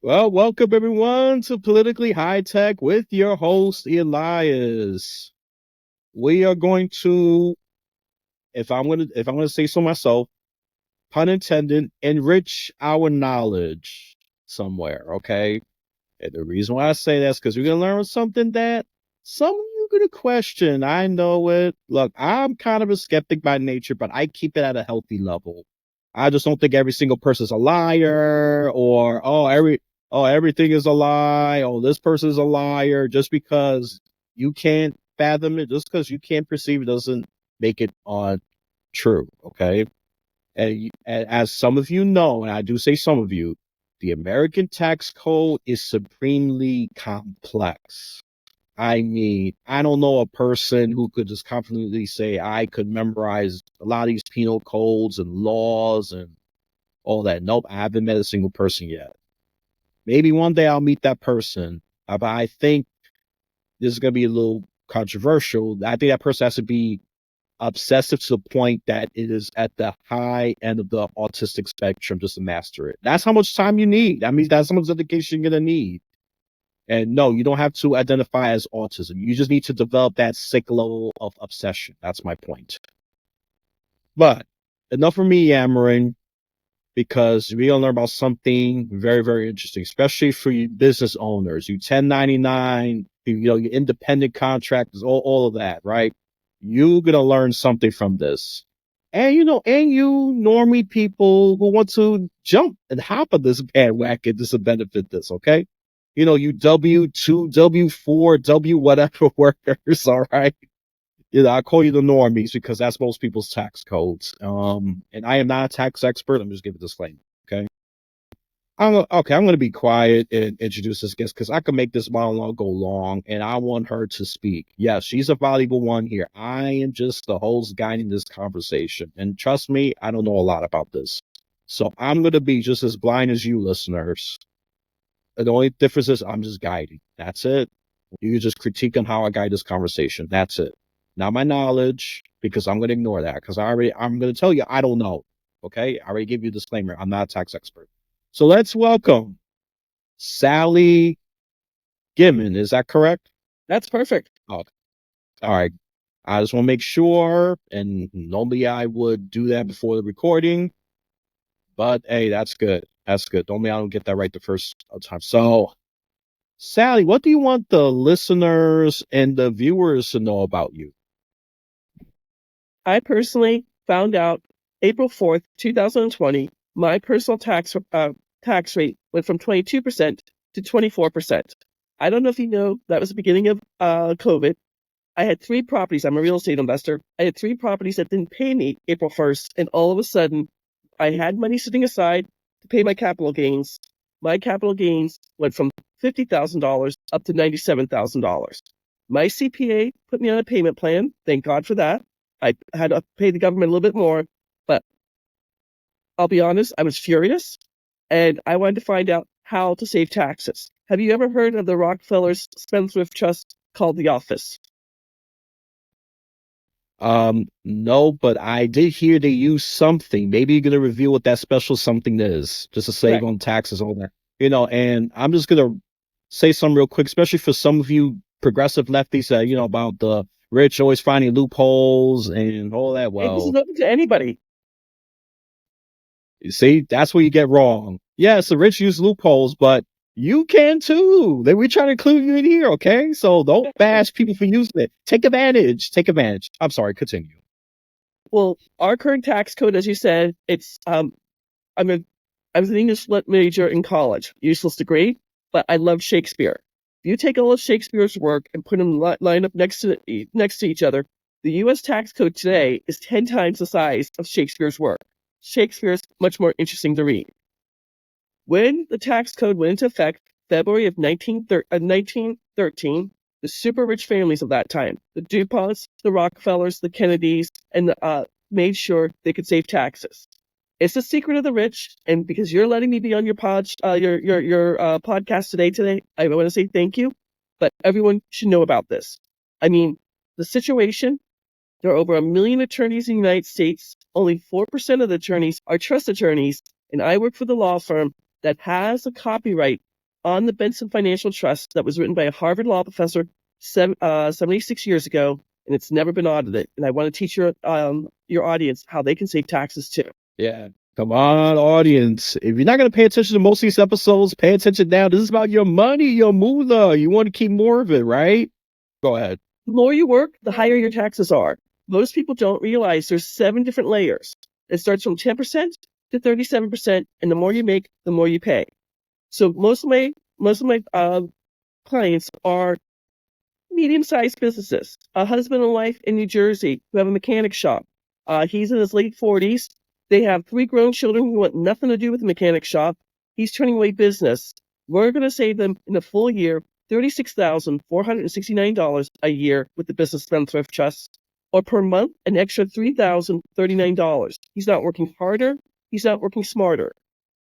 Well, welcome everyone to Politically High Tech with your host Elias. We are going to, if I'm gonna say so myself, pun intended, enrich our knowledge somewhere. Okay, and the reason why I say that's because we're gonna learn something that some of you are gonna question. I know it. Look, I'm kind of a skeptic by nature, but I keep it at a healthy level. I just don't think every single person's a liar, or everything is a lie. Oh, this person's a liar. Just because you can't fathom it, just because you can't perceive it, doesn't make it true. Okay, and as some of you know, and I do say some of you, the American tax code is supremely complex. I mean, I don't know a person who could just confidently say I could memorize a lot of these penal codes and laws and all that. Nope, I haven't met a single person yet. Maybe one day I'll meet that person, but I think this is going to be a little controversial. I think that person has to be obsessive to the point that it is at the high end of the autistic spectrum just to master it. That's how much time you need. I mean, that's how much dedication you're going to need. And no, you don't have to identify as autism. You just need to develop that sick level of obsession. That's my point. But enough for me yammering, because we're going to learn about something very, very interesting, especially for you business owners, you 1099, your independent contractors, all of that, right? You're going to learn something from this. And, and you normie people who want to jump and hop on this bandwagon to benefit this, okay? You W2, W4, W whatever workers, all right? I call you the normies because that's most people's tax codes. And I am not a tax expert. I'm just giving a disclaimer. Okay. I'm going to be quiet and introduce this guest because I can make this monologue go long and I want her to speak. Yes, she's a valuable one here. I am just the host guiding this conversation. And trust me, I don't know a lot about this. So I'm going to be just as blind as you listeners. The only difference is I'm just guiding. That's it. You just critique on how I guide this conversation. That's it. Not my knowledge, because I'm going to ignore that. Because I'm going to tell you, I don't know. Okay. I already gave you a disclaimer. I'm not a tax expert. So let's welcome Sally Gimon. Is that correct? That's perfect. Oh, all right. I just want to make sure. And normally I would do that before the recording. But hey, that's good. That's good. Normally I don't get that right the first time. So, Sally, what do you want the listeners and the viewers to know about you? I personally found out April 4th, 2020, my personal tax rate went from 22% to 24%. I don't know if you know, that was the beginning of COVID. I had 3 properties. I'm a real estate investor. I had 3 properties that didn't pay me April 1st. And all of a sudden, I had money sitting aside to pay my capital gains. My capital gains went from $50,000 up to $97,000. My CPA put me on a payment plan. Thank God for that. I had to pay the government a little bit more, but I'll be honest, I was furious and I wanted to find out how to save taxes. Have you ever heard of the Rockefeller Spendthrift Trust called The Office? No, but I did hear they use something. Maybe you're gonna reveal what that special something is, just to save Correct. on taxes, all that. And I'm just gonna say something real quick, especially for some of you progressive lefties that, about the rich always finding loopholes and all that. It Well, isn't open to anybody. you see, that's where you get wrong. Yes, the rich use loopholes, but you can too. We try to include you in here, okay? So don't bash people for using it. Take advantage. Take advantage. I'm sorry, continue. Well, our current tax code, as you said, it's I was an English lit major in college, useless degree, but I love Shakespeare. If you take all of Shakespeare's work and put them line up next to each other, the U.S. tax code today is 10 times the size of Shakespeare's work. Shakespeare's much more interesting to read. When the tax code went into effect, February of 1913, the super rich families of that time, the DuPonts, the Rockefellers, the Kennedys, and made sure they could save taxes. It's the secret of the rich, and because you're letting me be on your podcast today, I want to say thank you. But everyone should know about this. I mean, the situation. There are over 1 million attorneys in the United States. Only 4% of the attorneys are trust attorneys, and I work for the law firm that has a copyright on the Benson Financial Trust that was written by a Harvard law professor 76 years ago, and it's never been audited. And I want to teach your audience how they can save taxes too. Yeah. Come on, audience. If you're not going to pay attention to most of these episodes, pay attention now. This is about your money, your moolah. You want to keep more of it, right? Go ahead. The more you work, the higher your taxes are. Most people don't realize there's 7 different layers. It starts from 10% to 37%, and the more you make, the more you pay. So most of my clients are medium-sized businesses. A husband and wife in New Jersey who have a mechanic shop. He's in his late 40s. They have 3 grown children who want nothing to do with the mechanic shop. He's turning away business. We're going to save them in a full year $36,469 a year with the Business Spendthrift Trust, or per month an extra $3,039. He's not working harder. He's not working smarter.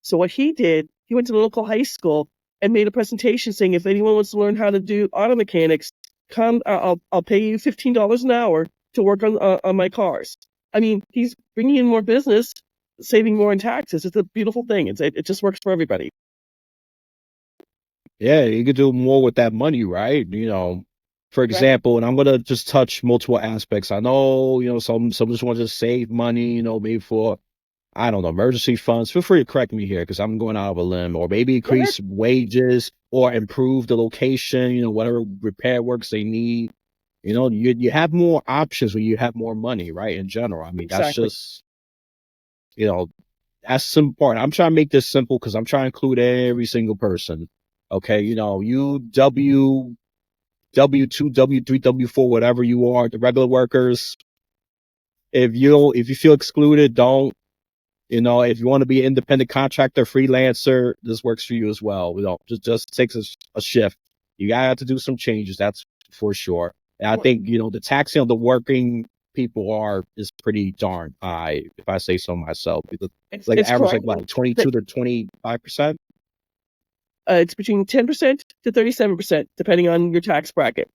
So what he did, he went to the local high school and made a presentation saying, if anyone wants to learn how to do auto mechanics, come. I'll pay you $15 an hour to work on my cars. I mean, he's bringing in more business, saving more in taxes. It's a beautiful thing. It just works for everybody. Yeah, you could do more with that money, right? For example, and I'm going to just touch multiple aspects. I know, some just want to just save money, maybe for, I don't know, emergency funds. Feel free to correct me here because I'm going out of a limb. Or maybe increase wages or improve the location, whatever repair works they need. You have more options when you have more money, right? In general. I mean, that's just, that's some part. I'm trying to make this simple because I'm trying to include every single person. Okay, you W2, W3, W4, whatever you are, the regular workers. If you feel excluded, don't. If you want to be an independent contractor, freelancer, this works for you as well. Just takes a shift. You gotta have to do some changes, that's for sure. And I think, the taxing of the working people is pretty darn high, if I say so myself. It's like average, like 22 to 25%. It's between 10% to 37%, depending on your tax bracket.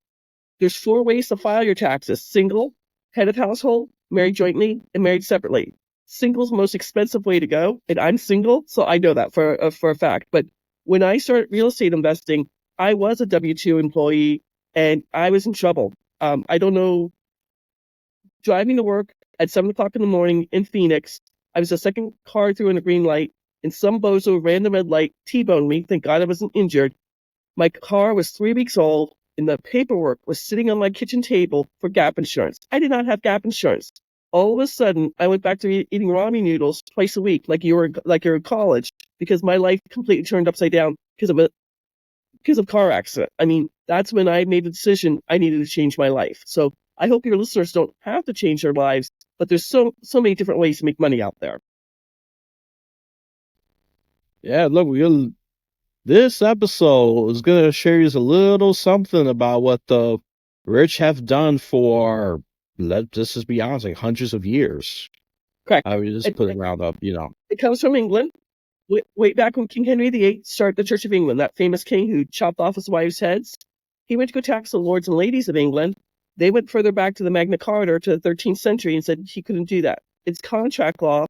There's 4 ways to file your taxes: single, head of household, married jointly, and married separately. Single's the most expensive way to go, and I'm single, so I know that for a fact. But when I started real estate investing, I was a W-2 employee, and I was in trouble. I don't know, driving to work at 7 o'clock in the morning in Phoenix, I was the second car through in a green light, and some bozo ran the red light, T-boned me. Thank God I wasn't injured. My car was 3 weeks old, and the paperwork was sitting on my kitchen table for gap insurance. I did not have gap insurance. All of a sudden, I went back to eating ramen noodles twice a week, like you're in college, because my life completely turned upside down because of car accident. I mean, that's when I made the decision I needed to change my life. So I hope your listeners don't have to change their lives, but there's so many different ways to make money out there. Yeah, look, this episode is going to share you a little something about what the rich have done for, let's just be honest, like hundreds of years. Correct. I would just put it round up, It comes from England. Way back when King Henry VIII started the Church of England, that famous king who chopped off his wives' heads. He went to go tax the lords and ladies of England. They went further back to the Magna Carta, to the 13th century, and said he couldn't do that. It's contract law.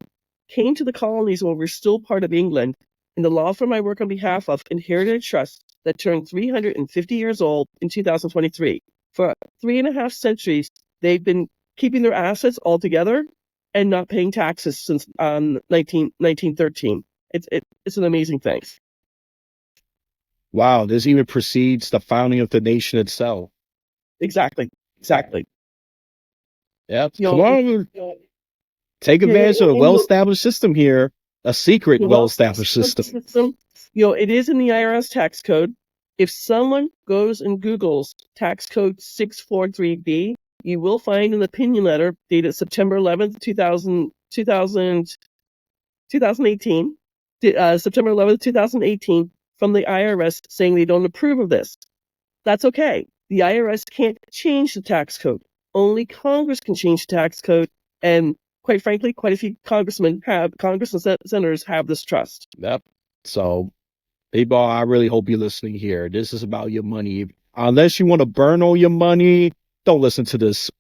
Came to the colonies where we're still part of England, and the law firm I work on behalf of inherited a trust that turned 350 years old in 2023. For 3.5 centuries, they've been keeping their assets all together and not paying taxes since 1913. It's an amazing thing. Wow, this even precedes the founding of the nation itself. Exactly. Yeah, come on. Take advantage of a well-established system here, a secret well-established system. It is in the IRS tax code. If someone goes and Googles tax code 643B, you will find an opinion letter dated September 11th, 2018, September 11th, 2018, from the IRS saying they don't approve of this. That's okay. The IRS can't change the tax code. Only Congress can change the tax code, and quite frankly, quite a few Congress and senators have this trust. Yep. So, people, I really hope you're listening here. This is about your money. Unless you want to burn all your money, don't listen to this.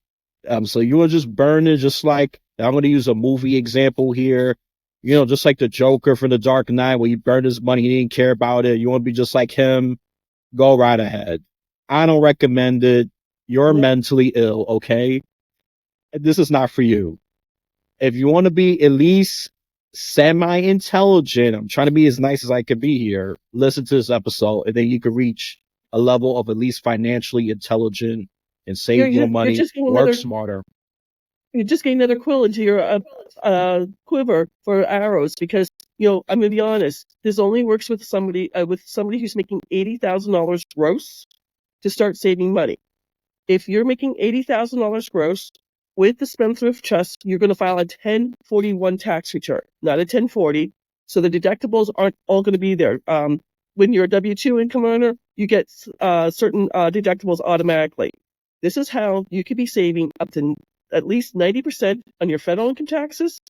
So you will just burn it, just like, I'm going to use a movie example here. just like the Joker from The Dark Knight, where he burned his money, he didn't care about it. You want to be just like him? Go right ahead. I don't recommend it. You're mentally ill, okay? This is not for you. If you want to be at least semi-intelligent, I'm trying to be as nice as I could be here. Listen to this episode, and then you could reach a level of at least financially intelligent and save more money, work smarter. You just gain another quill into your quiver for arrows, because I'm gonna be honest. This only works with somebody who's making $80,000 gross to start saving money. If you're making $80,000 gross with the Spendthrift Trust, you're going to file a 1041 tax return, not a 1040. So the deductibles aren't all going to be there. When you're a W-2 income earner, you get certain deductibles automatically. This is how you could be saving up to at least 90% on your federal income taxes.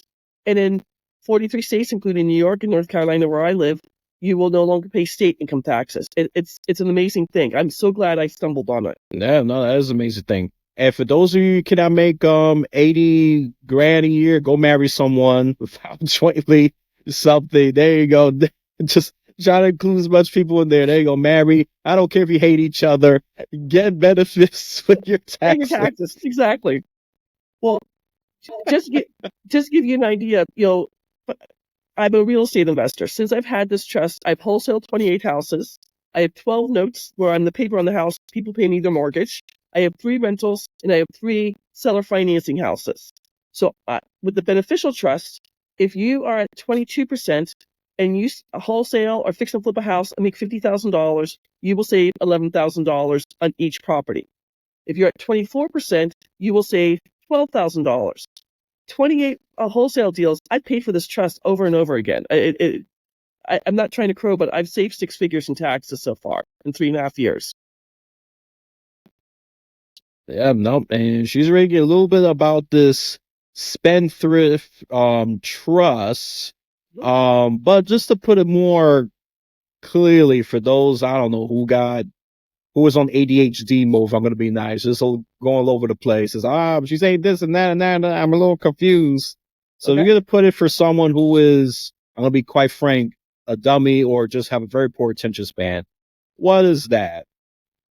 And in 43 states, including New York and North Carolina, where I live, you will no longer pay state income taxes. It's an amazing thing. I'm so glad I stumbled on it. Yeah, no, that is an amazing thing. And for those of you who cannot make $80 grand a year, go marry someone without jointly something. There you go. Just try to include as much people in there. There you go. Marry. I don't care if you hate each other. Get benefits with your taxes. Your taxes, exactly. Well, just give you an idea. I'm a real estate investor. Since I've had this trust, I've wholesaled 28 houses. I have 12 notes where I'm the paper on the house. People pay me their mortgage. I have 3 rentals, and I have 3 seller financing houses. So with the beneficial trust, if you are at 22% and you wholesale or fix and flip a house and make $50,000, you will save $11,000 on each property. If you're at 24%, you will save $12,000. 28 wholesale deals. I paid for this trust over and over again. I'm not trying to crow, but I've saved 6 figures in taxes so far in 3.5 years. Yeah, no, and she's ready to get a little bit about this spendthrift trust. But just to put it more clearly for those, I don't know, who was on ADHD mode, if I'm going to be nice, just going all over the place. She's saying this and that and that, and I'm a little confused. So you're going to put it for someone who is, I'm going to be quite frank, a dummy or just have a very poor attention span. What is that?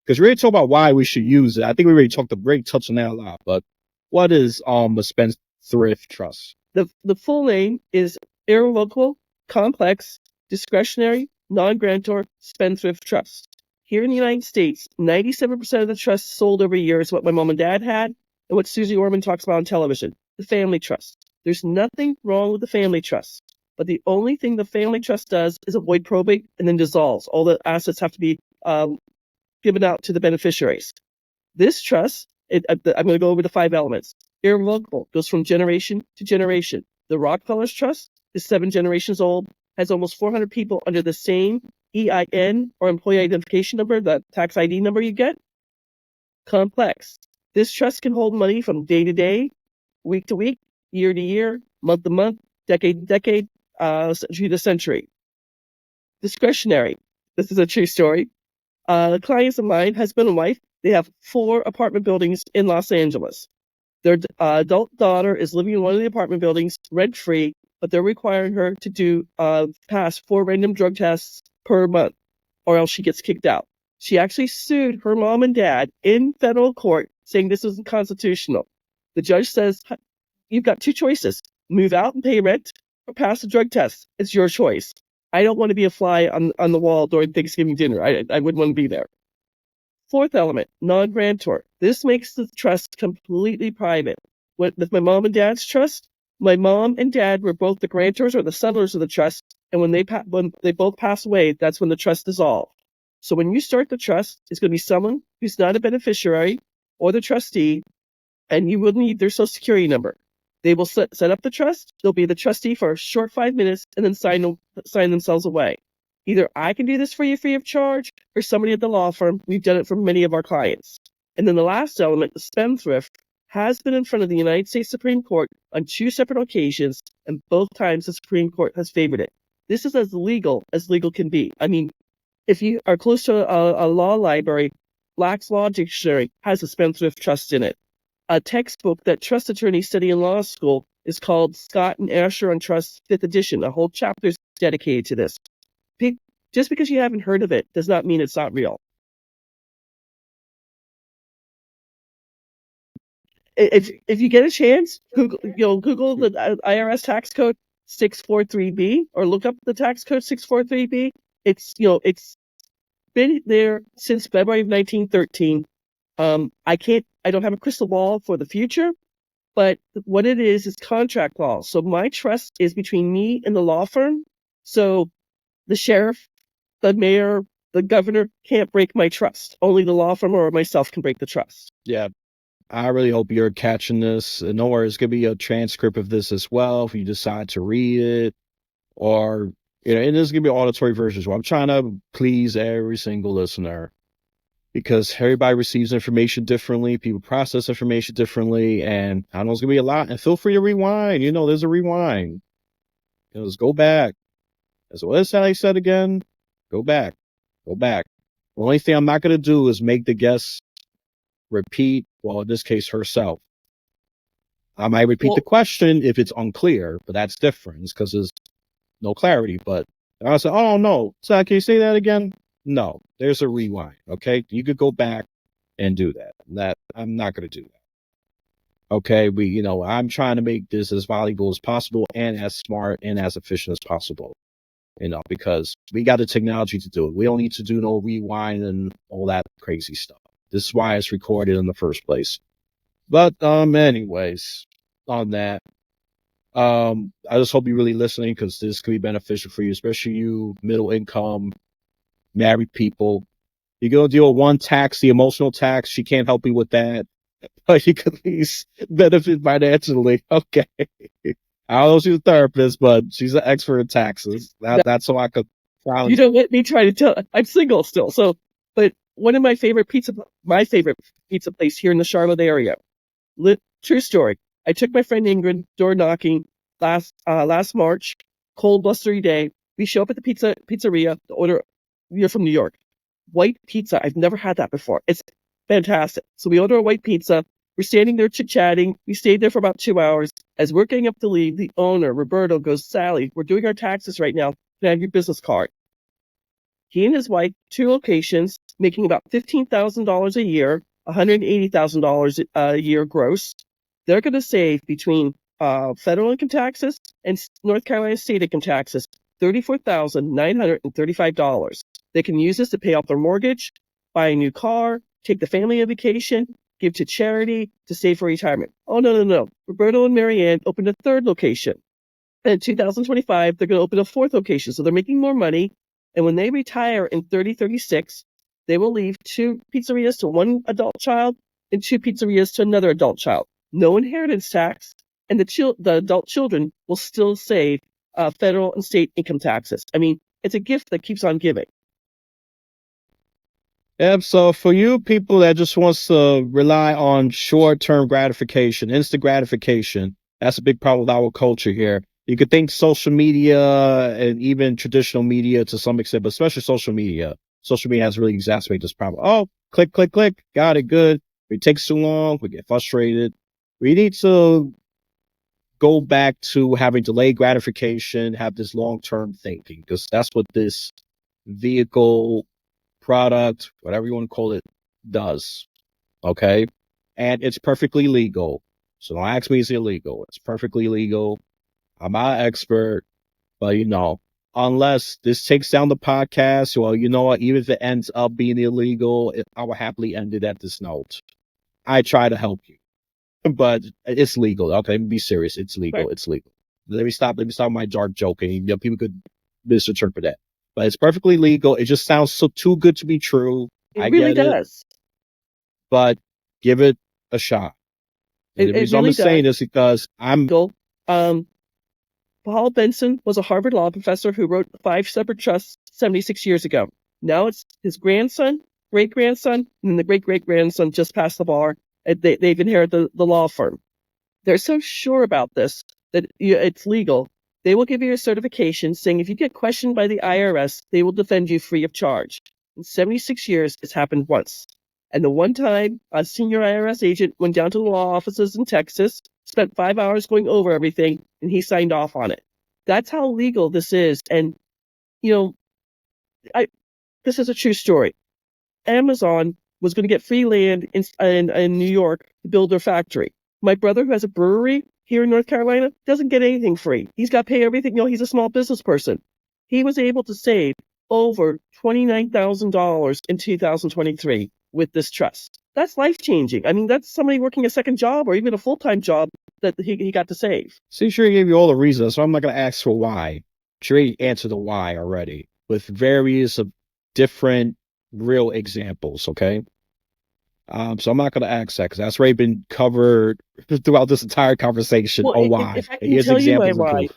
Because we already talked about why we should use it. I think we already touched on that a lot. But what is a spendthrift trust? The full name is Irrevocable, Complex, Discretionary, Non-Grantor Spendthrift Trust. Here in the United States, 97% of the trusts sold every year is what my mom and dad had, and what Susie Orman talks about on television, the family trust. There's nothing wrong with the family trust, but the only thing the family trust does is avoid probate and then dissolves. All the assets have to be given out to the beneficiaries. This trust, I'm going to go over the 5 elements. Irrevocable, goes from generation to generation. The Rockefeller Trust is 7 generations old, has almost 400 people under the same EIN or employee identification number, the tax ID number you get. Complex. This trust can hold money from day to day, week to week, year to year, month to month, decade to decade, century to century. Discretionary. This is a true story. Clients of mine, husband and wife, they have 4 apartment buildings in Los Angeles. Their adult daughter is living in one of the apartment buildings rent-free, but they're requiring her to pass 4 random drug tests per month, or else she gets kicked out. She actually sued her mom and dad in federal court, saying this isn't constitutional. The judge says, you've got 2 choices: move out and pay rent, or pass a drug test. It's your choice. I don't want to be a fly on the wall during Thanksgiving dinner. I wouldn't want to be there. 4th element, non-grantor. This makes the trust completely private. With my mom and dad's trust, my mom and dad were both the grantors or the settlers of the trust, and when they both pass away, that's when the trust dissolved. So when you start the trust, it's going to be someone who's not a beneficiary or the trustee, and you will need their social security number. They will set up the trust. They'll be the trustee for a short 5 minutes and then sign themselves away. Either I can do this for you free of charge, or somebody at the law firm. We've done it for many of our clients. And then the last element, the spendthrift, has been in front of the United States Supreme Court on 2 separate occasions, and both times the Supreme Court has favored it. This is as legal can be. I mean, if you are close to a law library, Black's Law Dictionary has a spendthrift trust in it. A textbook that trust attorneys study in law school is called Scott and Asher on Trust 5th edition. A whole chapter is dedicated to this. Just because you haven't heard of it does not mean it's not real. If you get a chance, Google the IRS tax code 643B or look up the tax code 643B. It's been there since February of 1913. I don't have a crystal ball for the future, but what it is contract law. So my trust is between me and the law firm. So the sheriff, the mayor, the governor can't break my trust. Only the law firm or myself can break the trust. Yeah. I really hope you're catching this. And no worries, there's going to be a transcript of this as well if you decide to read it. Or, and there's going to be an auditory version as well. I'm trying to please every single listener because everybody receives information differently. People process information differently. And I know it's going to be a lot. And feel free to rewind. There's a rewind. Let's go back. That's what Sally said again. Go back. Go back. The only thing I'm not going to do is make the guest repeat, well, in this case, herself. I might repeat the question if it's unclear, but that's different because there's no clarity. But I said, oh, no. So can you say that again? No, there's a rewind. Okay. You could go back and do that. I'm not going to do that. Okay. I'm trying to make this as valuable as possible and as smart and as efficient as possible, because we got the technology to do it. We don't need to do no rewind and all that crazy stuff. This is why it's recorded in the first place. But anyways, on that, I just hope you're really listening because this could be beneficial for you, especially you middle income, married people. You're going to deal with one tax, the emotional tax. She can't help you with that. But you can at least benefit financially. Okay. I don't know if she's a therapist, but she's an expert in taxes. That's how I could You don't let me try to tell. I'm single still. So, but one of my favorite pizza place here in the Charlotte area. True story. I took my friend Ingrid door knocking last March, cold blustery day. We show up at the pizzeria to order. You're from New York. White pizza. I've never had that before. It's fantastic. So we order a white pizza. We're standing there chit-chatting. We stayed there for about 2 hours. As we're getting up to leave, the owner, Roberto, goes, Sally, we're doing our taxes right now. Can I have your business card? He and his wife, 2 locations, making about $15,000 a year, $180,000 a year gross. They're going to save between federal income taxes and North Carolina state income taxes, $34,935. They can use this to pay off their mortgage, buy a new car, take the family on vacation, give to charity, to save for retirement. Oh, no. Roberto and Marianne opened a 3rd location. And in 2025, they're going to open a 4th location. So they're making more money. And when they retire in 2036, they will leave 2 pizzerias to 1 adult child and 2 pizzerias to another adult child. No inheritance tax. And the adult children will still save federal and state income taxes. I mean, it's a gift that keeps on giving. Yep. So for you people that just wants to rely on short-term gratification, instant gratification, that's a big problem with our culture here. You could think social media and even traditional media to some extent, but especially social media. Social media has really exacerbated this problem. Oh, click, click, click. Got it. Good. It takes too long. We get frustrated. We need to go back to having delayed gratification, have this long-term thinking, because that's what this vehicle, product, whatever you want to call it, does. Okay. And it's perfectly legal. So don't ask me, is it illegal? It's perfectly legal. I'm not an expert, but unless this takes down the podcast, well, you know what? Even if it ends up being illegal, I will happily end it at this note. I try to help you, but it's legal. Okay, be serious. It's legal. Right. It's legal. Let me stop my dark joking. People could misinterpret that. But it's perfectly legal. It just sounds so too good to be true. It really does. But give it a shot. And the reason I'm saying this is because Paul Benson was a Harvard law professor who wrote 5 separate trusts 76 years ago. Now it's his grandson, great-grandson, and the great-great-grandson just passed the bar. They've inherited the law firm. They're so sure about this that it's legal. They will give you a certification saying if you get questioned by the IRS, they will defend you free of charge. In 76 years, it's happened once. And the one time a senior IRS agent went down to the law offices in Texas, spent 5 hours going over everything, and he signed off on it. That's how legal this is. And, you know, this is a true story. Amazon was going to get free land in New York to build their factory. My brother, who has a brewery here in North Carolina, doesn't get anything free. He's got to pay everything. He's a small business person. He was able to save over $29,000 in 2023 with this trust. That's life-changing. I mean, that's somebody working a second job or even a full-time job that he got to save. See, sure, gave you all the reasons, so I'm not going to ask for why. Sure, answered the why already with various different real examples, okay? So I'm not going to ask that because that's already been covered throughout this entire conversation. Well, why? if I can tell you my why.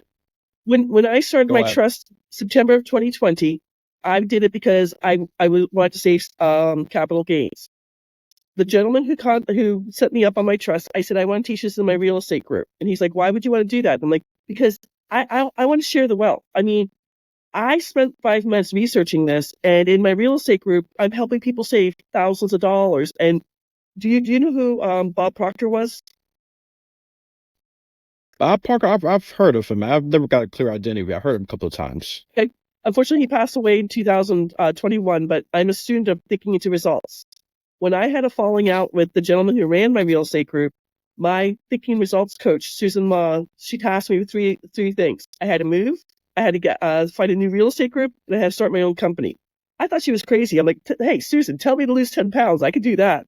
When I started my trust September of 2020, I did it because I wanted to save capital gains. The gentleman who set me up on my trust, I said, I want to teach this in my real estate group. And he's like, why would you want to do that? And I'm like, because I want to share the wealth. I mean, I spent 5 months researching this, and in my real estate group, I'm helping people save thousands of dollars. And do you know who Bob Proctor was? Bob Parker, I've heard of him. I've never got a clear identity. I heard him a couple of times. Okay. Unfortunately, he passed away in 2021, but I'm a student of Thinking into Results. When I had a falling out with the gentleman who ran my real estate group, my Thinking Results coach, Susan Ma, she tasked me with three things. I had to move, I had to find a new real estate group, and I had to start my own company. I thought she was crazy. I'm like, hey, Susan, tell me to lose 10 pounds. I could do that.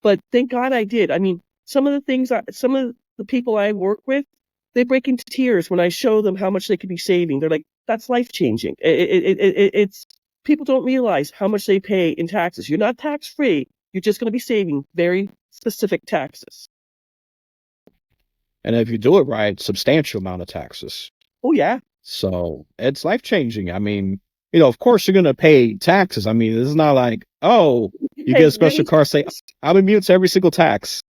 But thank God I did. I mean, some of the people I work with, they break into tears when I show them how much they could be saving. They're like, that's life changing. It's people don't realize how much they pay in taxes. You're not tax free. You're just going to be saving very specific taxes. And if you do it right, substantial amount of taxes. Oh, yeah. So it's life changing. I mean, you know, of course you're going to pay taxes. I mean, it's not like, oh, you get a special car, say, I'm immune to every single tax.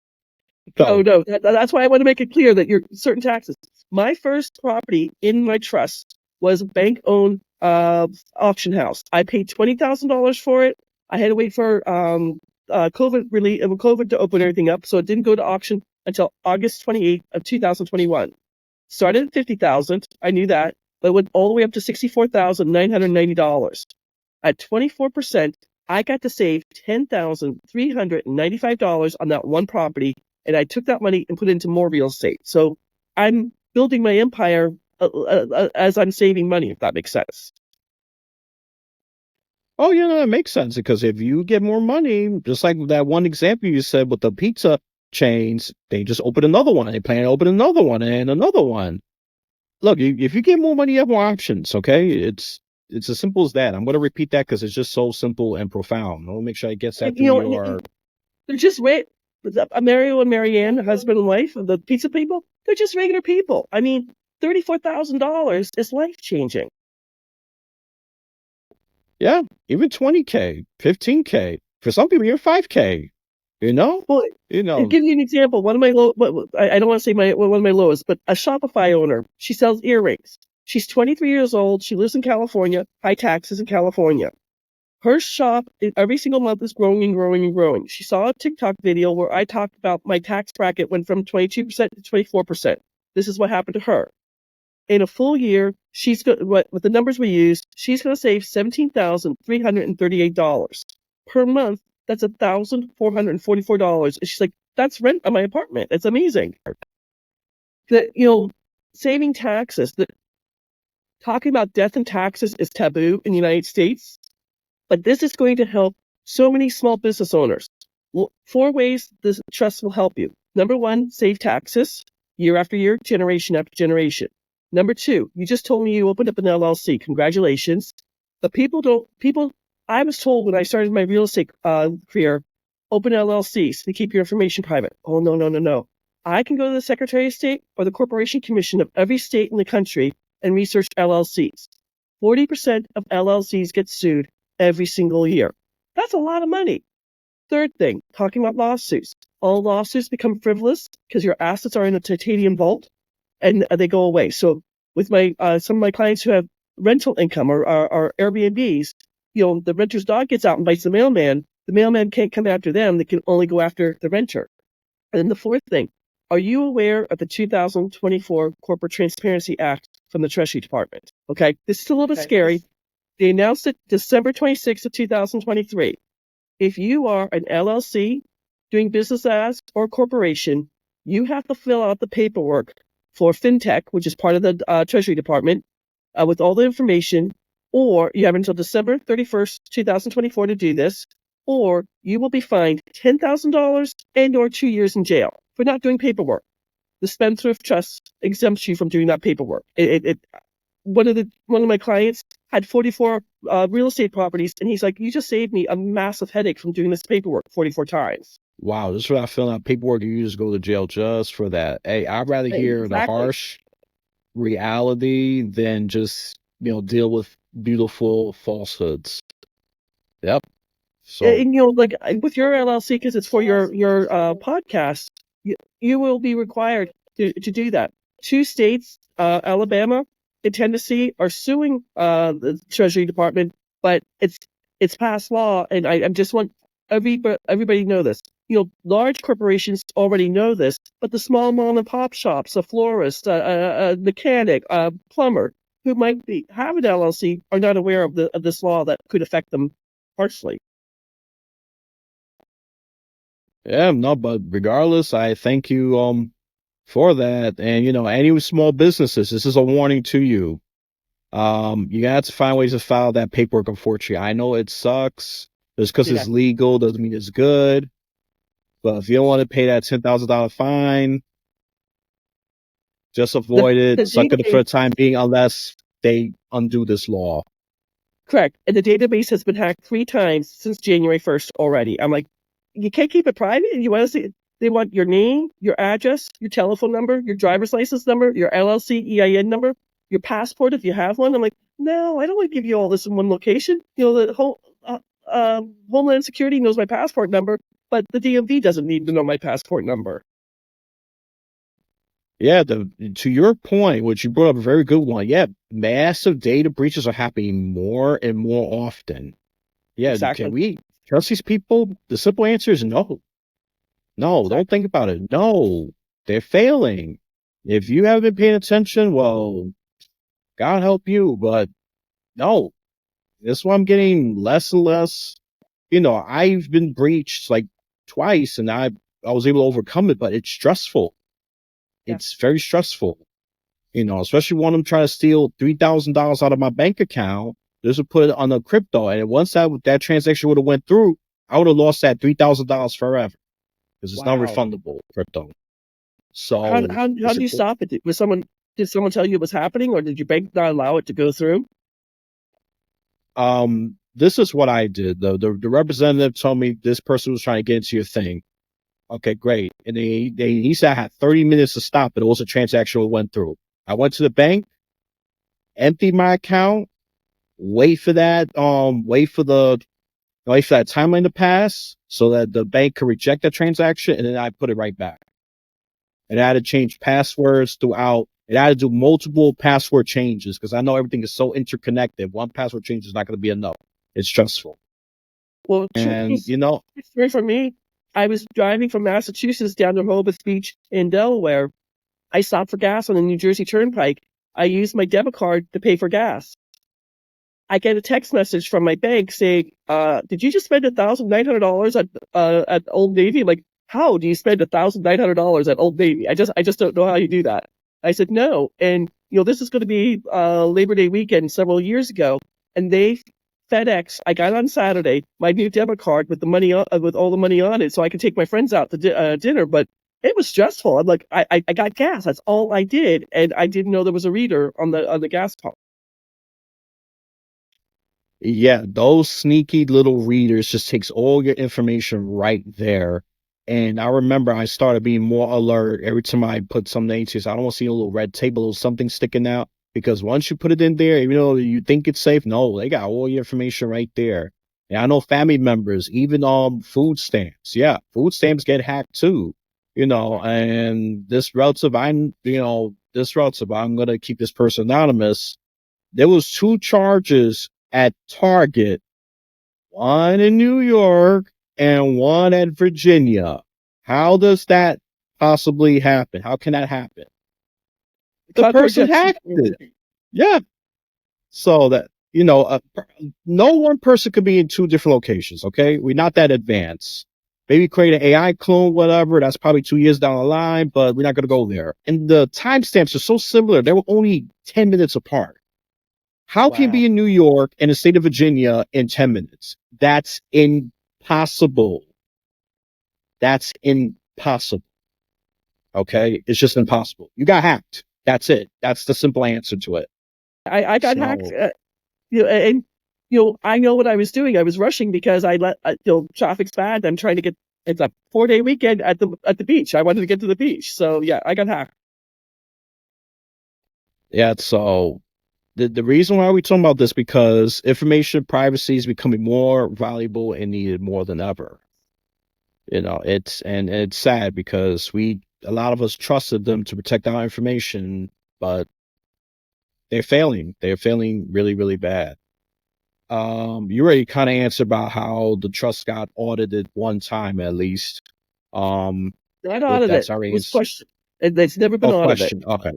No. That's why I want to make it clear that you're certain taxes. My first property in my trust was a bank-owned auction house. I paid $20,000 for it. I had to wait for COVID to open everything up, so it didn't go to auction until August 28th of 2021. Started at $50,000. I knew that, but it went all the way up to $64,990. At 24%, I got to save $10,395 on that one property, and I took that money and put it into more real estate. So I'm building my empire as I'm saving money, if that makes sense. Oh, yeah, no, that makes sense because if you get more money, just like that one example you said with the pizza chains, they just open another one and they plan to open another one and another one. Look, if you get more money, you have more options, okay? It's as simple as that. I'm going to repeat that because it's just so simple and profound. I want to make sure I get that through your... They're just Mario and Marianne, husband and wife, the pizza people, they're just regular people. I mean, $34,000 is life-changing. Yeah, even 20K, 15K. For some people, you're 5K. You know? Well, I'll give you an example. One of my I don't want to say one of my lowest, but a Shopify owner. She sells earrings. She's 23 years old. She lives in California. High taxes in California. Her shop every single month is growing and growing and growing. She saw a TikTok video where I talked about my tax bracket went from 22% to 24%. This is what happened to her. In a full year, with the numbers we used, she's going to save $17,338 per month. That's $1,444. And she's like, that's rent on my apartment. It's amazing. Saving taxes. Talking about death and taxes is taboo in the United States, but this is going to help so many small business owners. 4 ways this trust will help you. Number 1, save taxes year after year, generation after generation. Number 2, you just told me you opened up an LLC. Congratulations. But I was told when I started my real estate career, open LLCs to keep your information private. Oh, no. I can go to the Secretary of State or the Corporation Commission of every state in the country and research LLCs. 40% of LLCs get sued every single year. That's a lot of money. Third thing, talking about lawsuits. All lawsuits become frivolous because your assets are in a titanium vault and they go away. So with some of my clients who have rental income or Airbnbs, the renter's dog gets out and bites the mailman. the mailman can't come after them. They can only go after the renter. And then the fourth thing, are you aware of the 2024 Corporate Transparency Act from the Treasury Department? Okay, this is a little bit scary. They announced it December 26th of 2023. If you are an LLC doing business as or a corporation, you have to fill out the paperwork for FinTech, which is part of the Treasury Department, with all the information, or you have until December 31st, 2024 to do this, or you will be fined $10,000 and or 2 years in jail for not doing paperwork. The Spendthrift Trust exempts you from doing that paperwork. One of my clients had 44 real estate properties, and he's like, you just saved me a massive headache from doing this paperwork 44 times. Wow, just without filling out paperwork, you just go to jail just for that. Hey, I'd rather hear the harsh reality than just, deal with beautiful falsehoods. Yep. So, and like with your LLC, because it's for your podcast, you will be required to do that. 2 states, Alabama and Tennessee, are suing the Treasury Department, but it's passed law, and I just want everybody to know this. Large corporations already know this, but the small mom and pop shops, a florist, a mechanic, a plumber, who might have an LLC, are not aware of this law that could affect them harshly. yeah, no, but regardless, I thank you for that. And any small businesses, this is a warning to you. You got to find ways to file that paperwork. Unfortunately, I know it sucks. Just because it's legal doesn't mean it's good. But if you don't want to pay that $10,000 fine, just avoid it. Suck it for the time being, unless they undo this law. Correct. And the database has been hacked 3 times since January 1st already. I'm like, you can't keep it private? And you want to see? They want your name, your address, your telephone number, your driver's license number, your LLC EIN number, your passport if you have one. I'm like, no, I don't want to give you all this in one location. The whole Homeland Security knows my passport number, but the DMV doesn't need to know my passport number. Yeah, to your point, which you brought up a very good one. Yeah, massive data breaches are happening more and more often. Yeah, exactly. Can we trust these people? The simple answer is no. No, exactly. Don't think about it. No, they're failing. If you haven't been paying attention, well, God help you. But no, this is why I'm getting less and less. I've been breached like twice, and I was able to overcome it, but it's stressful. Yeah. It's very stressful. Especially when I'm trying to steal $3,000 out of my bank account. Just to put it on a crypto, and once that transaction would have went through, I would have lost that $3,000 forever because it's not refundable crypto. So how do you stop it? Did someone tell you it was happening, or did your bank not allow it to go through? This is what I did. The representative told me this person was trying to get into your thing. Okay, great. And he said I had 30 minutes to stop it. It was a transaction that went through. I went to the bank, emptied my account, wait for that timeline to pass so that the bank could reject that transaction, and then I put it right back. And I had to change passwords throughout. And I had to do multiple password changes because I know everything is so interconnected. One password change is not going to be enough. It's stressful. Well, and for me, I was driving from Massachusetts down to Rehoboth Beach in Delaware. I stopped for gas on the New Jersey Turnpike. I used my debit card to pay for gas. I get a text message from my bank saying, did you just spend $1,900 at Old Navy? I'm like, how do you spend $1,900 at Old Navy? I just don't know how you do that. I said, no. And, this is going to be Labor Day weekend several years ago. And FedEx, I got on Saturday, my new debit card with the money with all the money on it, so I could take my friends out to dinner. But it was stressful. I'm like, I got gas. That's all I did, and I didn't know there was a reader on the gas pump. Yeah, those sneaky little readers just takes all your information right there. And I remember I started being more alert every time I put something into it. I don't want to see a little red table or something sticking out. Because once you put it in there, even though you think it's safe, no, they got all your information right there. And I know family members, even food stamps. Yeah, food stamps get hacked too. And this relative, I'm gonna keep this person anonymous. There was 2 charges at Target, one in New York and one at Virginia. How does that possibly happen? How can that happen? The Concord person Jets. hacked it. Yeah. So that, no one person could be in two different locations. Okay. We're not that advanced. Maybe create an AI clone, whatever. That's probably 2 years down the line, but we're not going to go there. And the timestamps are so similar. They were only 10 minutes apart. How can you be in New York and the state of Virginia in 10 minutes? That's impossible. That's impossible. Okay. It's just impossible. You got hacked. That's it. That's the simple answer to it. I got So- hacked. And I know what I was doing. I was rushing because I let traffic's bad. I'm trying to get. It's a 4-day weekend at the beach. I wanted to get to the beach, so yeah, I got hacked. Yeah. So the reason why we're talking about this because information privacy is becoming more valuable and needed more than ever. It's sad because a lot of us trusted them to protect our information, but they're failing. They're failing really, really bad. You already kind of answered about how the trust got audited one time at least. Not audited. That's It already was questioned. It's never been audited. question. Okay.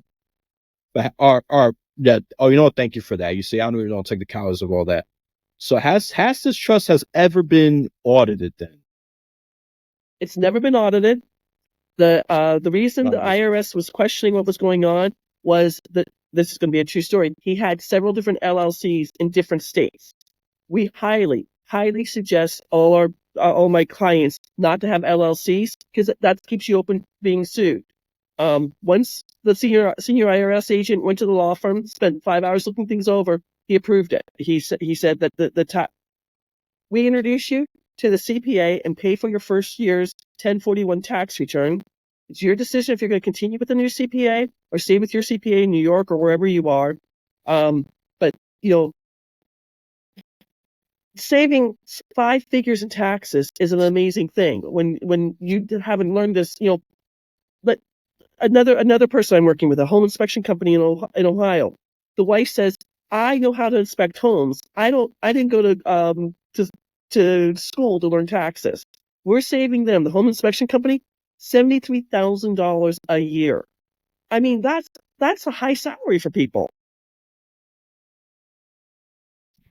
But you know what? Thank you for that. You see, I don't even know take the cows of all that. So has this trust has ever been audited then? It's never been audited. The reason the Right. IRS was questioning what was going on was that this is going to be a true story. He had several different LLCs in different states. We highly, highly suggest all my clients not to have LLCs because that keeps you open being sued. Once the senior IRS agent went to the law firm, spent 5 hours looking things over, he approved it. He said that we introduce you to the CPA and pay for your first year's 1041 tax return. It's your decision if you're going to continue with the new CPA or stay with your CPA in New York or wherever you are. But saving 5 figures in taxes is an amazing thing. When you haven't learned this, but another person I'm working with, a home inspection company in Ohio, the wife says, "I know how to inspect homes. I didn't go to school to learn taxes." We're saving them, the home inspection company, $73,000 a year. I mean, that's a high salary for people.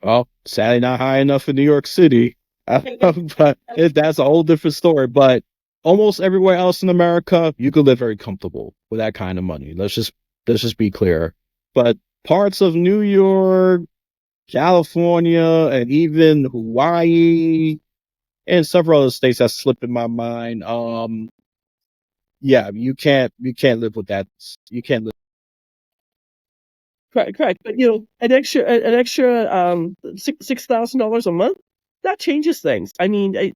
Well, sadly not high enough in New York City. But that's a whole different story. But almost everywhere else in America, you could live very comfortable with that kind of money. Let's just be clear. But parts of New York, California, and even Hawaii, and several other states that slip in my mind. Yeah, you can't live with that. You can't live. Correct. But an extra $6,000 a month, that changes things. I mean,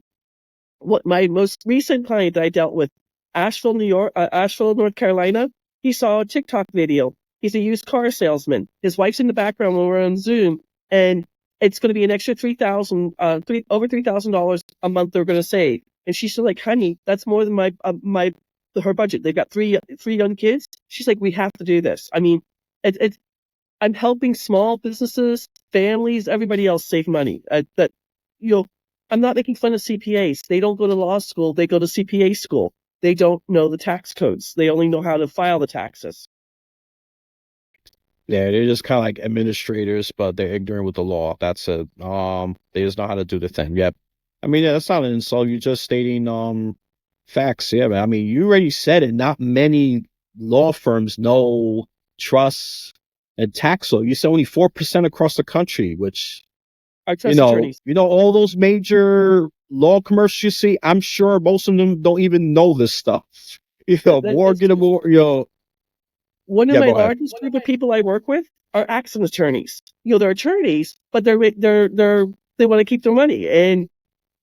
what my most recent client that I dealt with, Asheville, North Carolina, he saw a TikTok video. He's a used car salesman. His wife's in the background when we're on Zoom, and it's going to be an extra over $3,000 a month they're going to save. And she's like, "Honey, that's more than her budget. They've got three young kids." She's like, "We have to do this." I mean, it's I'm helping small businesses, families, everybody else save money. I'm not making fun of CPAs. They don't go to law school. They go to CPA school. They don't know the tax codes. They only know how to file the taxes. Yeah, they're just kind of like administrators, but they're ignorant with the law. That's it. They just know how to do the thing. Yep. I mean, that's not an insult. You're just stating facts. Yeah, I mean, you already said it. Not many law firms know trusts and tax law. You said only 4% across the country, which Our trust attorneys. all those major law commercials you see. I'm sure most of them don't even know this stuff. Mortgageable. One of Yeah, my go ahead. largest group of people I work with are accident attorneys. They're attorneys, but they want to keep their money. And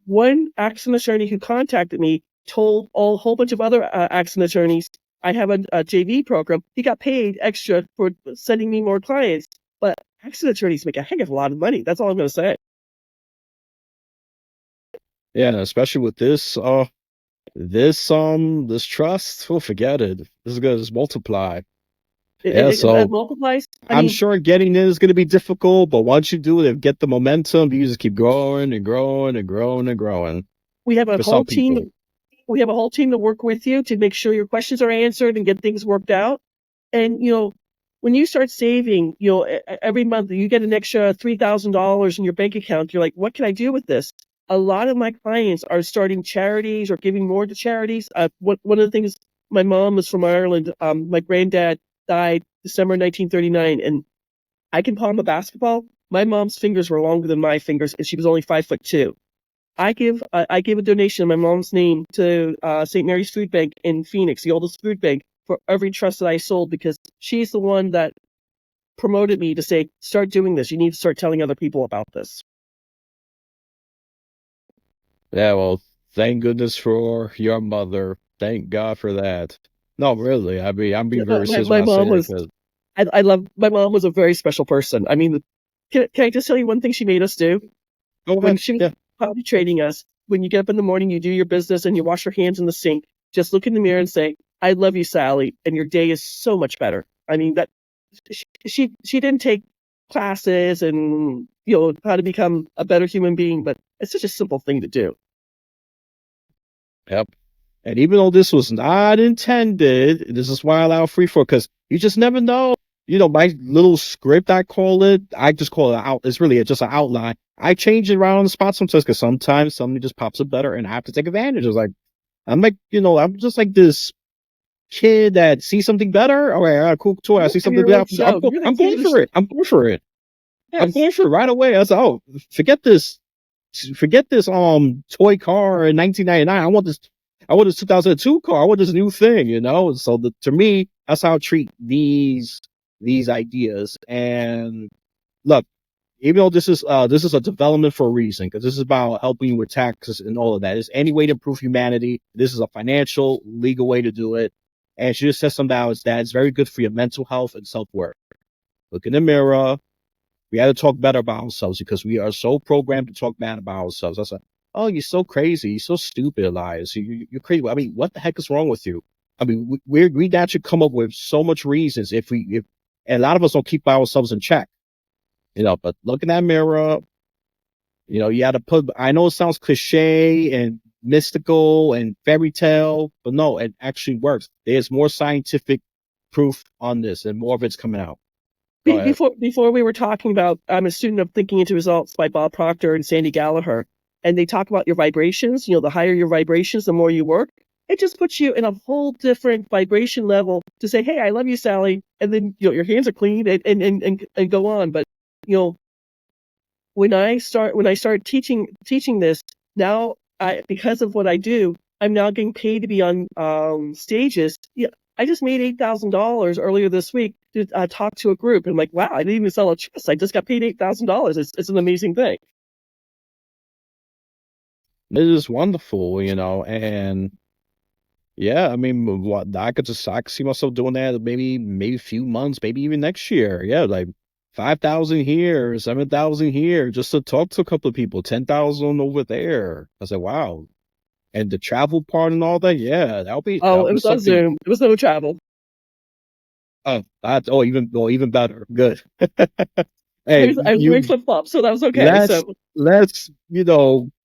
one accident attorney who contacted me told a whole bunch of other accident attorneys, "I have a JV program." He got paid extra for sending me more clients, but accident attorneys make a heck of a lot of money. That's all I'm going to say. Yeah, especially with this this trust, we'll forget it. This is gonna just multiply. It multiplies. I'm sure getting in is gonna be difficult, but once you do it, get the momentum, you just keep growing and growing and growing and growing. We have a for whole some team. people. We have a whole team to work with you to make sure your questions are answered and get things worked out. And, when you start saving, every month you get an extra $3,000 in your bank account. You're like, what can I do with this? A lot of my clients are starting charities or giving more to charities. One of the things, my mom was from Ireland. My granddad died December 1939, and I can palm a basketball. My mom's fingers were longer than my fingers, and she was only 5'2". I gave a donation in my mom's name to St. Mary's Food Bank in Phoenix, the oldest food bank, for every trust that I sold, because she's the one that promoted me to say, start doing this. You need to start telling other people about this. Yeah, well, thank goodness for your mother. Thank God for that. No, really. I mean, I'm being very My, serious when my I say mom that was, because I love, my mom was a very special person. I mean, can I just tell you one thing she made us do? go When ahead. she was Yeah. potty training us, when you get up in the morning, you do your business and you wash your hands in the sink, just look in the mirror and say, I love you, Sally, and your day is so much better. I mean, that she didn't take classes and how to become a better human being, but it's such a simple thing to do. Yep. And even though this was not intended, this is why I allow free for, because you just never know. My little script, I call it, I just call it out. It's really just an outline. I change it around on the spot sometimes because sometimes something just pops up better and I have to take advantage. It's like, I'm just like this kid that sees something better. All right, cool toy. I see something You're better. like, no, you're the I'm kid going for it. I'm going for it. I'm yes. going for it right away. I said, oh, forget this. Forget this toy car in 1999. I want this 2002 car. I want this new thing. So to me, that's how I treat these ideas. And look, even though this is a development for a reason, because this is about helping you with taxes and all of that. It's any way to improve humanity. This is a financial, legal way to do it. And she just says something else that is very good for your mental health and self-worth. Look in the mirror. We had to talk better about ourselves because we are so programmed to talk bad about ourselves. I said, oh, you're so crazy. You're so stupid, Elias. You're crazy. I mean, what the heck is wrong with you? I mean, we naturally come up with so much reasons if and a lot of us don't keep ourselves in check, but look in that mirror, you had to I know it sounds cliche and mystical and fairy tale, but no, it actually works. There's more scientific proof on this and more of it's coming out. Go ahead. Before we were talking about, I'm a student of Thinking into Results by Bob Proctor and Sandy Gallagher, and they talk about your vibrations. The higher your vibrations, the more you work. It just puts you in a whole different vibration level to say, hey, I love you, Sally. And then, your hands are clean and go on. But, when I start teaching this now, because of what I do, I'm now getting paid to be on stages. Yeah, I just made $8,000 earlier this week to talk to a group. And I'm like, wow, I didn't even sell a trust. I just got paid $8,000. It's an amazing thing. It is wonderful, and yeah, I mean, I could see myself doing that maybe a few months, maybe even next year. Yeah, like 5,000 here, 7,000 here, just to talk to a couple of people, 10,000 over there. I said, wow. And the travel part and all that, yeah, Oh, that'll it be was on something. Zoom. It was no travel. Even better. Good. I Hey, was wearing flip flops, so that was okay. let's So let's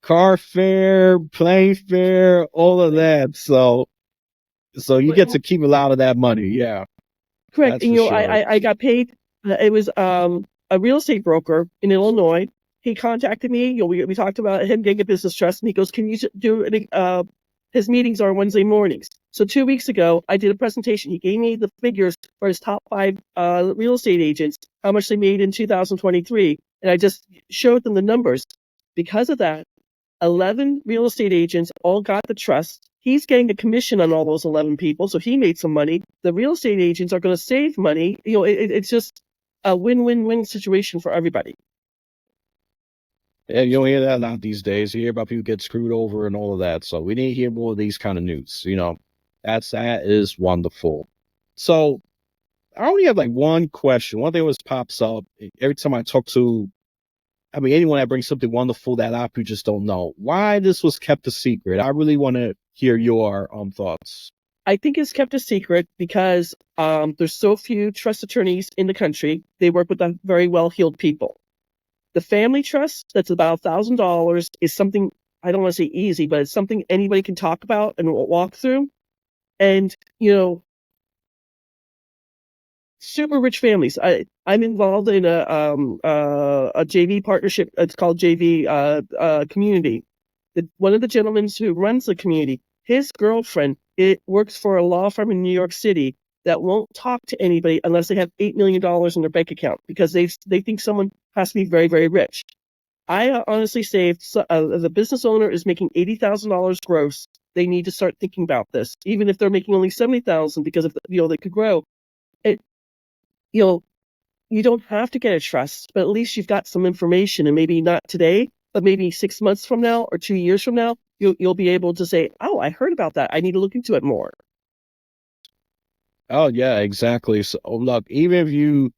car fare, plane fare, all of that. So you get to keep a lot of that money. Yeah, correct. that's And, for sure. I got paid. It was a real estate broker in Illinois. He contacted me. We talked about him getting a business trust, and he goes, "Can you do his meetings are Wednesday mornings." So 2 weeks ago, I did a presentation. He gave me the figures for his top 5 real estate agents, how much they made in 2023, and I just showed them the numbers. Because of that, 11 real estate agents all got the trust. He's getting a commission on all those 11 people, so he made some money. The real estate agents are going to save money. It's just a win-win-win situation for everybody. Yeah, you don't hear that a lot these days. You hear about people get screwed over and all of that. So we need to hear more of these kind of news. That is wonderful. So I only have like one question. One thing always pops up every time I talk to, I mean, anyone that brings something wonderful that a lot of people just don't know. Why this was kept a secret? I really want to hear your thoughts. I think it's kept a secret because there's so few trust attorneys in the country. They work with very well-heeled people. The family trust, that's about $1,000, is something I don't want to say easy, but it's something anybody can talk about and walk through. And, super rich families. I'm involved in a JV partnership. It's called JV Community. One of the gentlemen who runs the community, his girlfriend, works for a law firm in New York City that won't talk to anybody unless they have $8 million in their bank account, because they think someone has to be very, very rich. I honestly say if the business owner is making $80,000 gross, they need to start thinking about this, even if they're making only $70,000, because if they could grow. It you don't have to get a trust, but at least you've got some information, and maybe not today, but maybe 6 months from now or 2 years from now, you'll be able to say, "Oh, I heard about that. I need to look into it more." Oh yeah, exactly. So look, even if you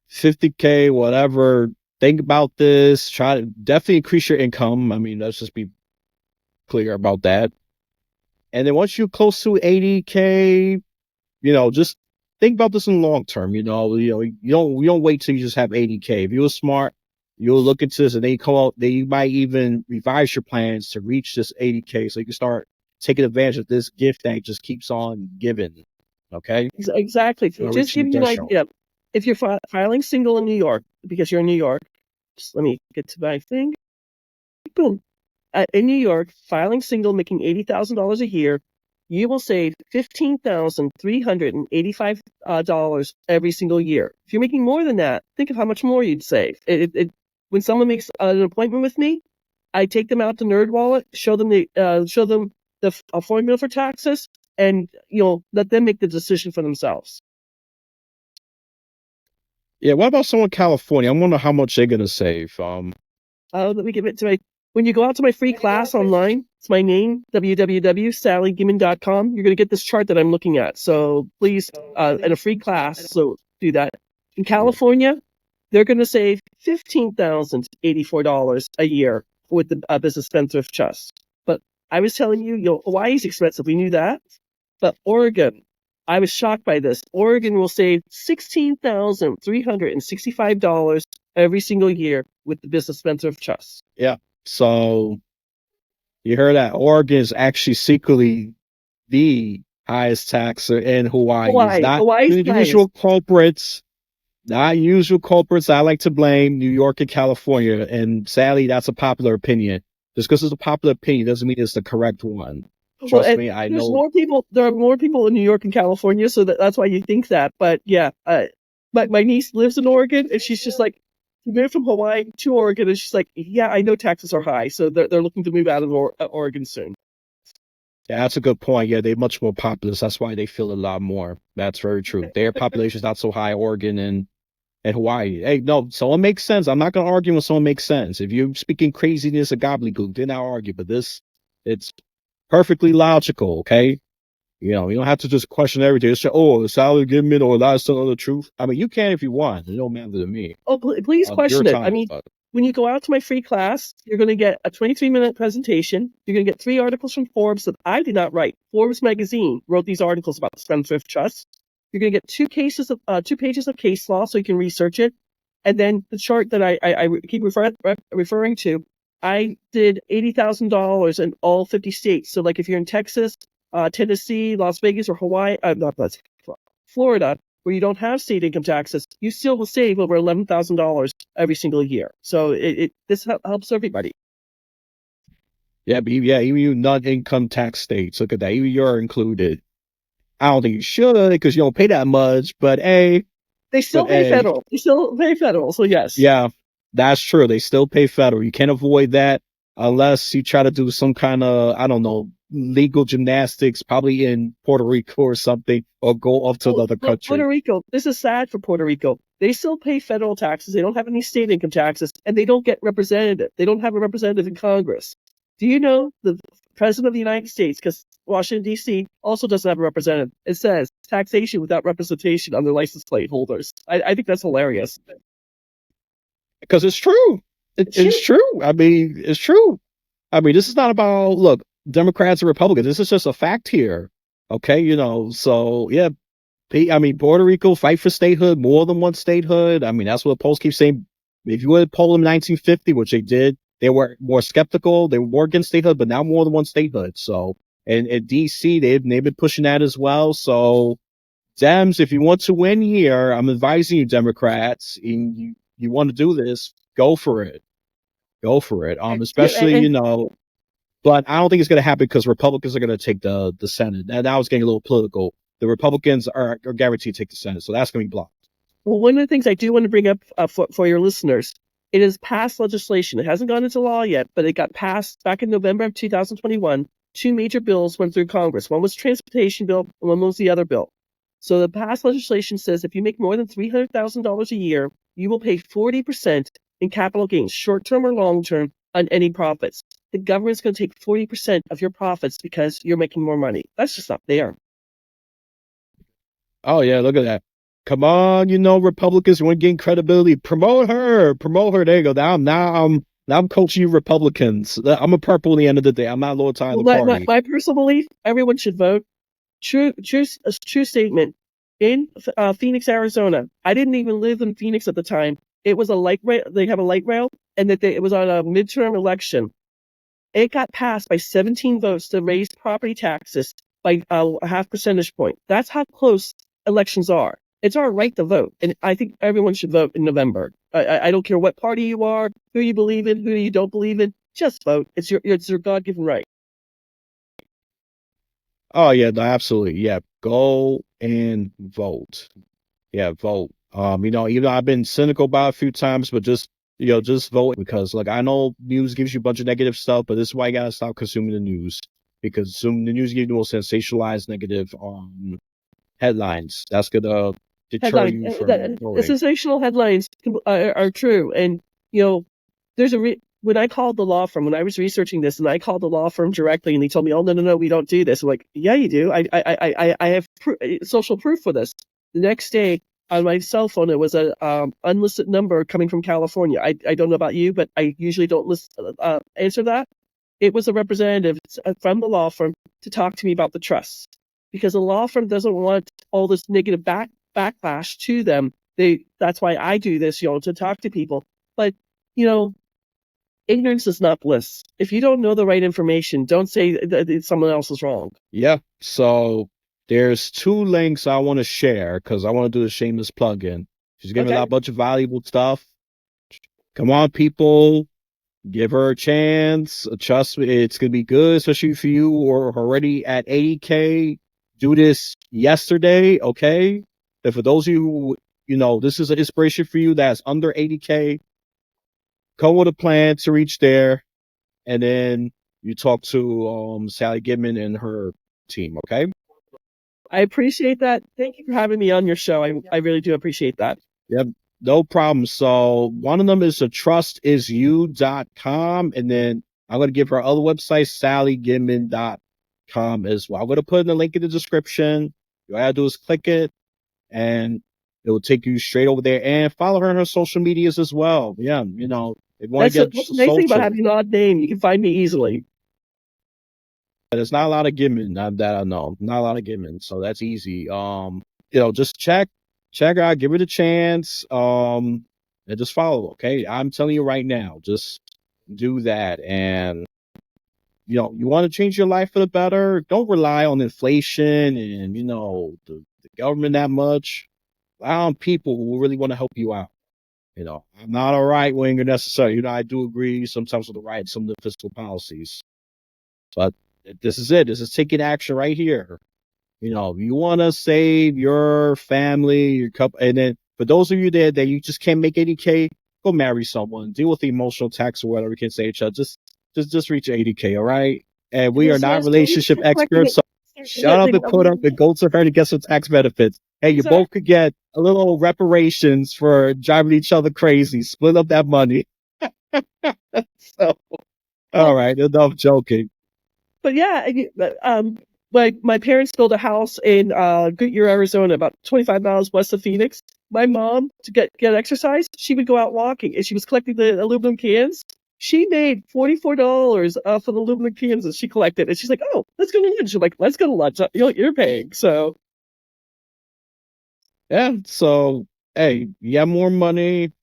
50K, whatever, think about this. Try to definitely increase your income. I mean, let's just be clear about that. And then once you're close to 80K, just think about this in the long term. You don't wait till you just have 80K. If you're smart, you'll look into this, and then you might even revise your plans to reach this 80K, so you can start taking advantage of this gift that just keeps on giving. Okay, Exactly. Just give you an idea. If you're filing single in New York, because you're in New York, just let me get to my thing. Boom. In New York, filing single, making $80,000 a year, you will save $15,385 every single year. If you're making more than that, think of how much more you'd save. When someone makes an appointment with me, I take them out to NerdWallet, show them the formula for taxes, and let them make the decision for themselves. Yeah, what about someone in California? I wonder how much they're gonna save. Let me give it to when you go out to my free class online, it's my name, www.sallygimon.com. You're going to get this chart that I'm looking at. So please, in a free class, so do that. In California, they're going to save $15,084 a year with the Business Spendthrift Trust. But I was telling you, Hawaii's expensive. We knew that. But Oregon, I was shocked by this. Oregon will save $16,365 every single year with the Business Spendthrift Trust. Yeah. So you heard that Oregon is actually secretly the highest taxer in Hawaii. It's not Hawaii's the usual culprits. Not usual culprits I like to blame, New York and California. And sadly, that's a popular opinion. Just because it's a popular opinion doesn't mean it's the correct one. Trust me, I know. There are more people in New York and California, so that's why you think that. But yeah, my niece lives in Oregon, and she's just like, she moved from Hawaii to Oregon, and she's like, yeah, I know taxes are high, so they're looking to move out of Oregon soon. Yeah, that's a good point. Yeah, they're much more populous. That's why they feel a lot more. That's very true. Their population is not so high, Oregon and Hawaii. Hey, no, someone makes sense. I'm not going to argue when someone makes sense. If you're speaking craziness or gobbledygook, then I'll argue. But it's perfectly logical, okay? You don't have to just question everything. It's Sally Gimon or lies telling the truth. I mean, you can if you want. It don't matter to me. Oh, please question it. I mean, when you go out to my free class, you're going to get a 23-minute presentation. You're going to get 3 articles from Forbes that I did not write. Forbes magazine wrote these articles about the Spendthrift Trust. You're going to get 2 pages of case law so you can research it. And then the chart that I keep referring to, I did $80,000 in all 50 states. So like if you're in Texas, Tennessee, Las Vegas, or Hawaii, Florida, where you don't have state income taxes, you still will save over $11,000 every single year. So this helps everybody. Yeah, but even you non-income tax states, look at that. Even you're included. I don't think you should because you don't pay that much, but hey. They still pay federal. They still pay federal, so yes. Yeah, that's true. They still pay federal. You can't avoid that unless you try to do some kind of, I don't know, legal gymnastics, probably in Puerto Rico or something, or go off to another country. Puerto Rico, this is sad for Puerto Rico. They still pay federal taxes. They don't have any state income taxes, and they don't get representative. They don't have a representative in Congress. Do you know the President of the United States, because Washington, D.C. also doesn't have a representative, it says taxation without representation on their license plate holders. I think that's hilarious. Because it's true. It's true. I mean, it's true. I mean, this is not about, look, Democrats or Republicans. This is just a fact here. Okay, so yeah. I mean, Puerto Rico fight for statehood, more than one statehood. I mean, that's what polls keep saying. If you would poll in 1950, which they did, they were more skeptical. They were more against statehood, but now more than one statehood. So, and in DC, they've been pushing that as well. So, Dems, if you want to win here, I'm advising you, Democrats, and you want to do this, go for it. Go for it. Especially, but I don't think it's going to happen because Republicans are going to take the Senate. And now it's getting a little political. The Republicans are guaranteed to take the Senate, so that's going to be blocked. Well, one of the things I do want to bring up for your listeners, it is passed legislation. It hasn't gone into law yet, but it got passed back in November of 2021. Two major bills went through Congress. One was transportation bill, and one was the other bill. So the past legislation says if you make more than $300,000 a year, you will pay 40% in capital gains, short-term or long-term, on any profits. The government's going to take 40% of your profits because you're making more money. That's just not fair. Oh, yeah, look at that. Come on, Republicans want to gain credibility. Promote her. There you go. Now I'm coaching you Republicans. I'm a purple at the end of the day. I'm not loyal to the party. My personal belief, everyone should vote. True statement. In Phoenix, Arizona, I didn't even live in Phoenix at the time. It was a light rail. They have a light rail, and it was on a midterm election. It got passed by 17 votes to raise property taxes by a half percentage point. That's how close elections are. It's our right to vote, and I think everyone should vote in November. I don't care what party you are, who you believe in, who you don't believe in. Just vote. It's your God-given right. Oh yeah, no, absolutely. Yeah, go and vote. Yeah, vote. Even though I've been cynical about it a few times, but just vote because I know news gives you a bunch of negative stuff, but this is why you gotta stop consuming the news because consuming the news gives you more sensationalized negative headlines. That's gonna deter you from voting. Sensational headlines are true, and there's when I called the law firm, when I was researching this, and I called the law firm directly, and they told me, "Oh, no, we don't do this." I'm like, "Yeah, you do. I have social proof for this." The next day, on my cell phone, it was a unlisted number coming from California. I don't know about you, but I usually don't answer that. It was a representative from the law firm to talk to me about the trust, because the law firm doesn't want all this negative backlash to them. That's why I do this, to talk to people. But ignorance is not bliss. If you don't know the right information, don't say that someone else is wrong. Yeah. So there's two links I want to share because I want to do a shameless plug-in. She's giving out a bunch of valuable stuff. Come on, people. Give her a chance. Trust me, it's going to be good, especially for you who are already at 80K. Do this yesterday, okay? And for those of you who, this is an inspiration for you that's under 80K, come with a plan to reach there. And then you talk to Sally Gimon and her team, okay? I appreciate that. Thank you for having me on your show. I really do appreciate that. Yep, no problem. So one of them is trustisyou.com, and then I'm going to give her other website, sallygimon.com as well. I'm going to put in the link in the description. All you got to do is click it, and it will take you straight over there. And follow her on her social medias as well. Yeah, if you want to get the nice thing about having an odd name. You can find me easily. There's not a lot of Gimon that I know. Not a lot of Gimon, so that's easy. Just check out, give it a chance, and just follow. Okay, I'm telling you right now, just do that. And you want to change your life for the better. Don't rely on inflation and the government that much. Rely on people who really want to help you out. I'm not a right winger necessarily. I do agree sometimes with the right, some of the fiscal policies, but this is it. This is taking action right here. You want to save your family, your couple, and then for those of you that you just can't make 80K, go marry someone. Deal with the emotional tax or whatever you can say to each other. Just reach 80K, all right? And we are not relationship experts, so shut up and put up and go to her to get some tax benefits. Hey, you both could get a little reparations for driving each other crazy. Split up that money. So, all right, enough joking. But yeah, my parents built a house in Goodyear, Arizona, about 25 miles west of Phoenix. My mom, to get exercise, she would go out walking, and she was collecting the aluminum cans. She made $44 for the aluminum cans that she collected, and she's like, "Oh, let's go to lunch." I'm like, "Let's go to lunch. You're paying." So yeah. So hey, you have more money.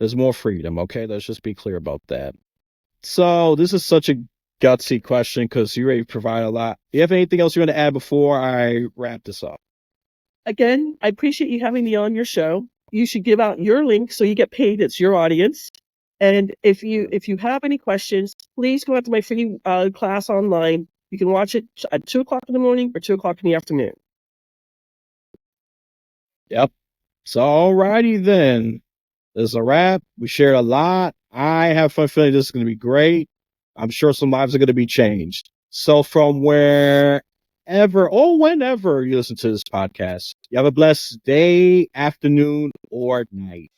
There's more freedom. Okay, let's just be clear about that. So this is such a gutsy question because you already provide a lot. Do you have anything else you want to add before I wrap this up? Again, I appreciate you having me on your show. You should give out your link so you get paid. It's your audience. And if you have any questions, please go out to my free class online. You can watch it at 2:00 in the morning or 2:00 in the afternoon. Yep. So alrighty then. This is a wrap. We shared a lot. I have fun feeling this is going to be great. I'm sure some lives are going to be changed. So from wherever or whenever you listen to this podcast, you have a blessed day, afternoon, or night.